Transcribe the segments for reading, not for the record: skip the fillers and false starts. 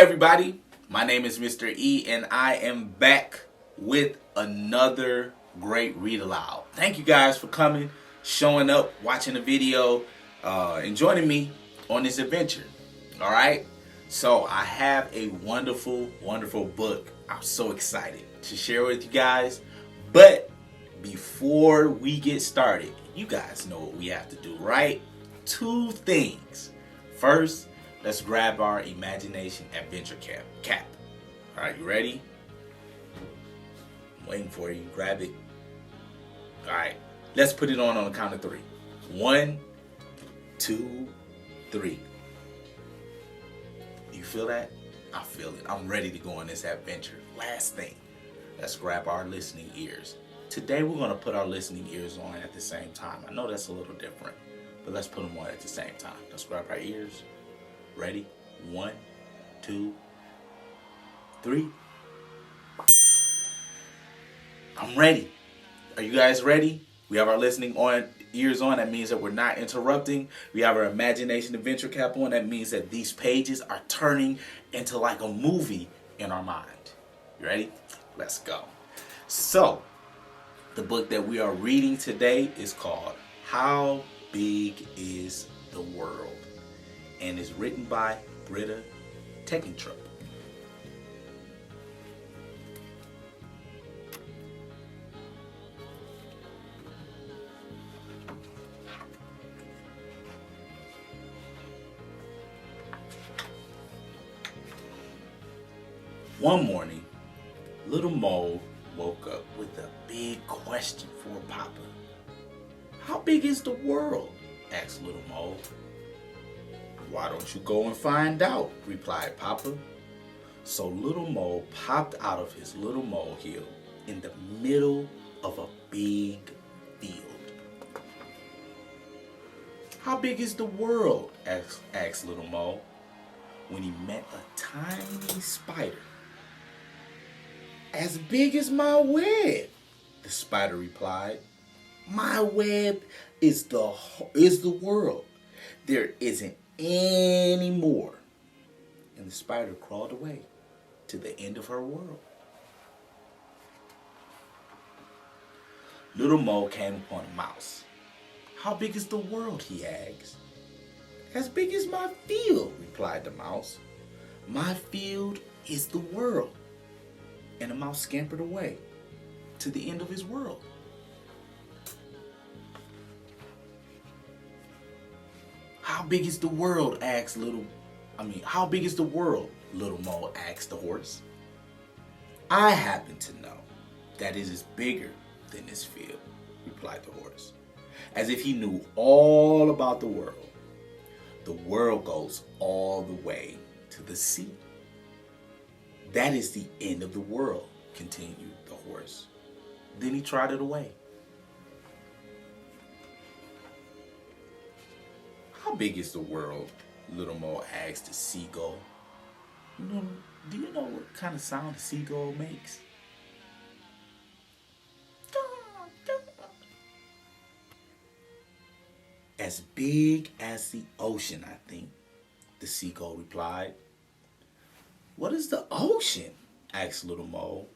everybody, my name is Mr. E and I am back with another great read aloud. Thank you guys for coming, showing up, watching the video, and joining me on this adventure. Alright, so I have a wonderful book I'm so excited to share with you guys. But before we get started, you guys know what we have to do, right? Two things. First, let's grab our imagination adventure cap. All right, you ready? I'm waiting for you. Grab it. All right, let's put it on the count of three. 1, 2, 3. You feel that? I feel it. I'm ready to go on this adventure. Last thing, let's grab our listening ears. Today we're going to put our listening ears on at the same time. I know that's a little different, but let's put them on at the same time. Let's grab our ears. Ready? 1, 2, 3. I'm ready. Are you guys ready? We have our listening ears on. That means that we're not interrupting. We have our imagination adventure cap on. That means that these pages are turning into like a movie in our mind. You ready? Let's go. So, the book that we are reading today is called How Big is the World? And is written by Britta Teckentrup. One morning, little Mo woke up with a big question for Papa. How big is the world? Asked little Mo. Why don't you go and find out? Replied Papa. So little Mo popped out of his little molehill in the middle of a big field. How big is the world? Asked little Mo when he met a tiny spider. As big as my web, the spider replied. My web is the world. There isn't any more. And the spider crawled away to the end of her world. Little Mo came upon a mouse. How big is the world? He asked. As big as my field, replied the mouse. My field is the world. And the mouse scampered away to the end of his world. How big is the world? How big is the world? Little Mo asked the horse. I happen to know that it is bigger than this field, replied the horse, as if he knew all about the world. The world goes all the way to the sea. That is the end of the world, continued the horse. Then he trotted away. How big is the world? Little Mo asked the seagull. Do you know what kind of sound a seagull makes? As big as the ocean, I think, the seagull replied. What is the ocean? Asked little Mo.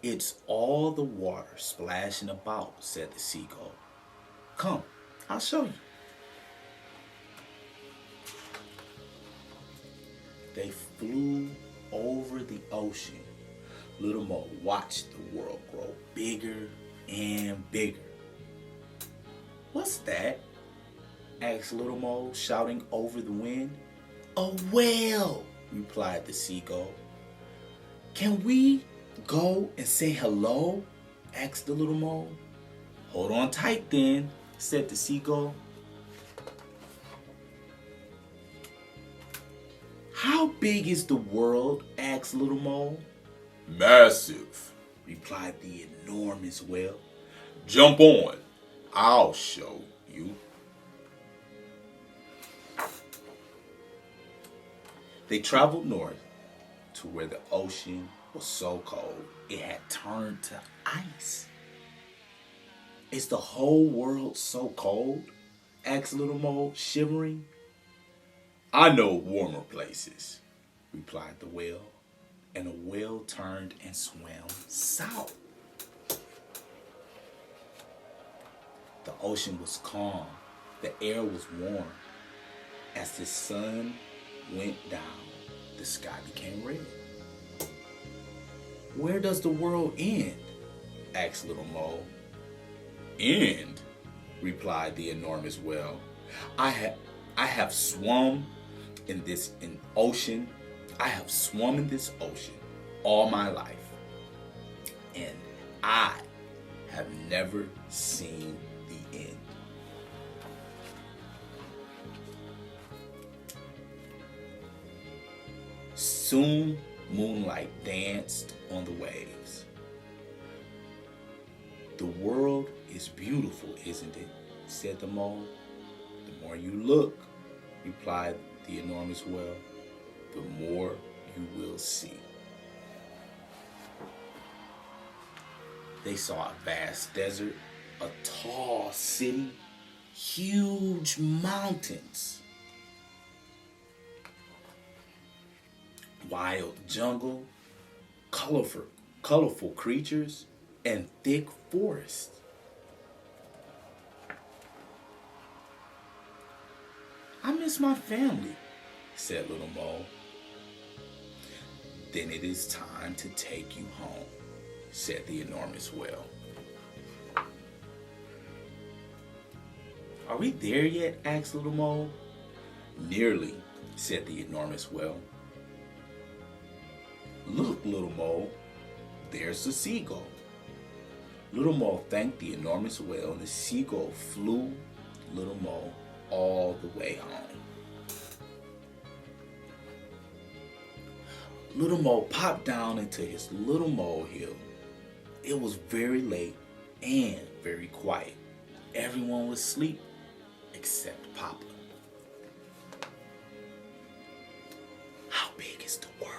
It's all the water splashing about, said the seagull. Come, I'll show you. They flew over the ocean. Little Mo watched the world grow bigger and bigger. What's that? Asked little Mo, shouting over the wind. A whale, replied the seagull. Can we go and say hello? Asked the little Mo. Hold on tight then, said the seagull. How big is the world? Asked little Mo. Massive, replied the enormous whale. Jump on, I'll show you. They traveled north to where the ocean was so cold it had turned to ice. Is the whole world so cold? Asked little Mo, shivering. I know warmer places, replied the whale, and the whale turned and swam south. The ocean was calm, the air was warm. As the sun went down, the sky became red. Where does the world end? Asked Little Mole. End? Replied the enormous whale. I have swum in this ocean. I have swum in this ocean all my life, and I have never seen the end. Soon moonlight danced on the waves. The world is beautiful, isn't it? Said the mole. The more you look, replied the enormous whale, the more you will see. They saw a vast desert, a tall city, huge mountains, wild jungle, colorful creatures, and thick forest. I miss my family, said Little Mole. Then it is time to take you home, said the enormous whale. Are we there yet? Asked Little Mole. Nearly, said the enormous whale. Look, Little Mole, there's the seagull. Little Mole thanked the enormous whale, and the seagull flew Little Mole all the way home. Little Mole popped down into his little molehill. It was very late and very quiet. Everyone was asleep except Papa. How big is the world?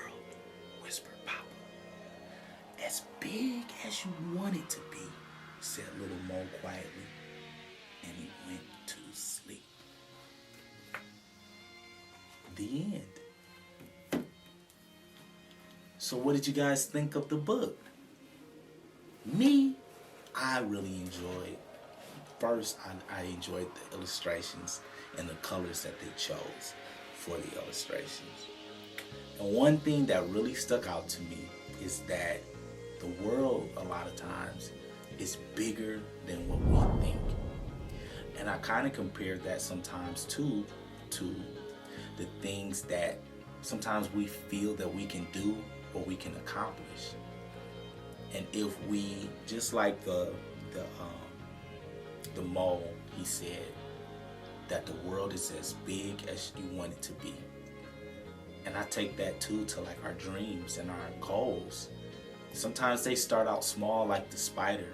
Whispered Papa. As big as you want it to be, said Little Mole quietly, and he went to sleep. The end. So what did you guys think of the book? Me, I really enjoyed. First, I enjoyed the illustrations and the colors that they chose for the illustrations. And one thing that really stuck out to me is that the world, a lot of times, is bigger than what we think. And I kind of compared that sometimes to the things that sometimes we feel that we can do or we can accomplish. And if we, just like the mole, he said that the world is as big as you want it to be. And I take that too to like our dreams and our goals. Sometimes they start out small like the spider,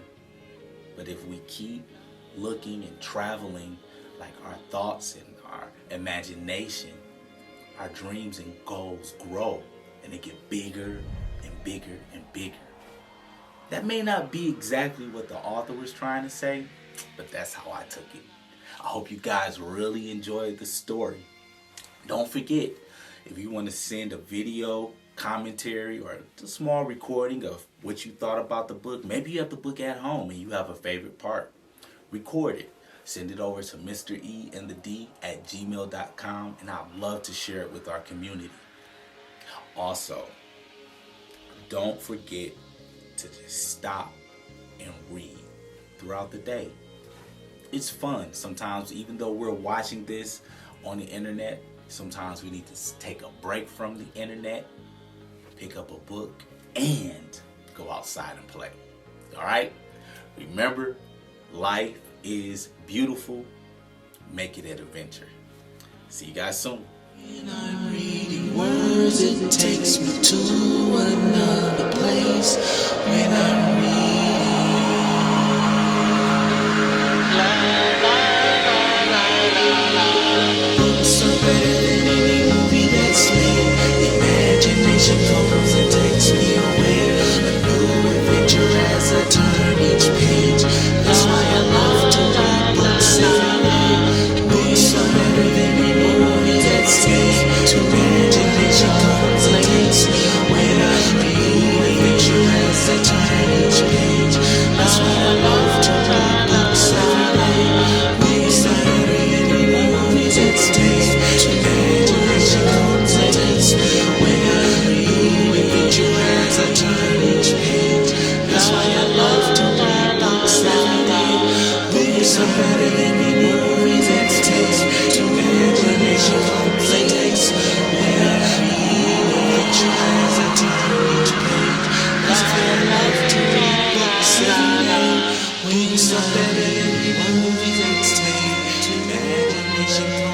but if we keep looking and traveling, like our thoughts and our imagination, our dreams and goals grow and they get bigger and bigger and bigger. That may not be exactly what the author was trying to say, but that's how I took it. I hope you guys really enjoyed the story. Don't forget, if you want to send a video, commentary, or a small recording of what you thought about the book, maybe you have the book at home and you have a favorite part, record it. Send it over to MrEintheD at gmail.com, and I'd love to share it with our community. Also, don't forget to just stop and read throughout the day. It's fun. Sometimes, even though we're watching this on the internet, sometimes we need to take a break from the internet, pick up a book, and go outside and play. All right? Remember, life is beautiful. Make it an adventure. See you guys soon. When I'm reading words, it takes me to another place. When I'm books are better than any movie that's made. Imagination comes and takes me away. A new adventure as I turn each page. That's why I love to read books every day. Books are better than any movie that's made. Imagination comes Movies are better than any movie that's made. Imagination